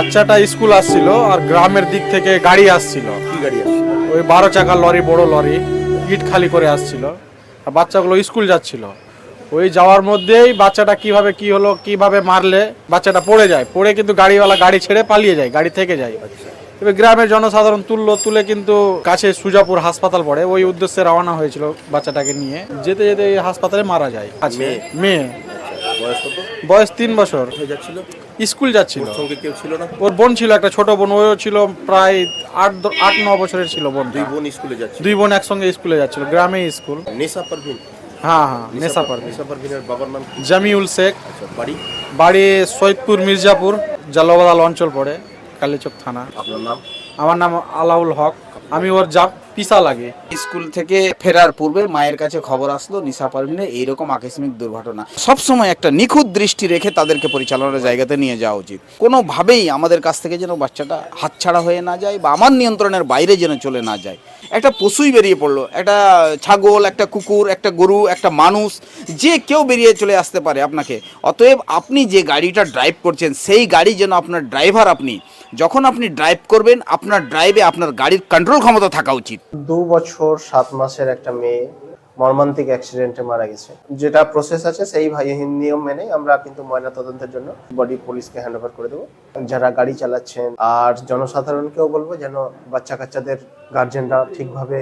বাচ্চাটা স্কুল আসছিল আর গ্রামের দিক থেকে গাড়ি আসছিল। কি গাড়ি আসছিল? ওই 12 চাকার লরি, বড় লরি, ইট খালি করে আসছিল। আর বাচ্চাগুলো স্কুল যাচ্ছিল। ওই যাওয়ার মধ্যেই বাচ্চাটা কিভাবে মারলে বাচ্চাটা পড়ে যায়, পড়ে কিন্তু গাড়িওয়ালা গাড়ি ছেড়ে পালিয়ে যায়, গাড়ি থেকে যায়। এবার গ্রামের জনসাধারণ তুলে কিন্তু কাছে সুজাপুর হাসপাতাল পড়ে, ওই উদ্দেশ্যে রওনা হয়েছিল বাচ্চাটাকে নিয়ে। যেতে যেতে এই হাসপাতালে মারা যায়। মেয়ে বয়স কত? বয়স 3 বছর। হয়ে যাচ্ছিল, স্কুল যাচ্ছিল। ওর সঙ্গে কেউ ছিল না? ওর বোন ছিল, একটা ছোট বোন, ও ছিল প্রায় 8-9 বছরের ছিল বোন। দুই বোন স্কুলে যাচ্ছিল? দুই বোন একসঙ্গে স্কুলে যাচ্ছিল, গ্রামে স্কুল। নেশা পারভিন? হ্যাঁ, নেশা পারভিন। নেশা পারভিনের বাবার নাম কি? জামিউল শেখ। আচ্ছা, বাড়ি? বাড়ি সৈয়দপুর মির্জাপুর, জালালাবাদ অঞ্চল পড়ে, কালীচক থানা। আপনার নাম? আমার নাম আলাউল হক, আমি ওর পিসা লাগে। স্কুল থেকে ফেরার পূর্বে মায়ের কাছে খবর আসলো নিশা পারভিনের এইরকম আকস্মিক দুর্ঘটনা। সবসময় একটা নিখুঁত দৃষ্টি রেখে তাদেরকে পরিচালনার জায়গাতে নিয়ে যাওয়া উচিত। কোনোভাবেই আমাদের কাছ থেকে যেন বাচ্চাটা হাতছাড়া হয়ে না যায় বা আমার নিয়ন্ত্রণের বাইরে যেন চলে না যায়। একটা পশুই বেরিয়ে পড়লো, একটা ছাগল, একটা কুকুর, একটা গরু, একটা মানুষ, যে কেউ বেরিয়ে চলে আসতে পারে আপনাকে। অতএব আপনি যে গাড়িটা ড্রাইভ করছেন সেই গাড়ি যেন আপনার ড্রাইভার, আপনি যখন আপনি ড্রাইভ করবেন আপনার ড্রাইভে আপনার গাড়ির কন্ট্রোল ক্ষমতা থাকা উচিত। 2 বছর 7 মাসের একটা মেয়ে মর্মান্তিক অ্যাক্সিডেন্টে মারা গেছে। যেটা প্রসেস আছে সেই নিয়ম মেনে আমরা কিন্তু ময়না তদন্তের জন্য বডি পুলিশকে হ্যান্ড ওভার করে দেবো। যারা গাড়ি চালাচ্ছেন আর জনসাধারণকেও বলবো যেন বাচ্চা কাচ্চাদের গার্জেনরা ঠিকভাবে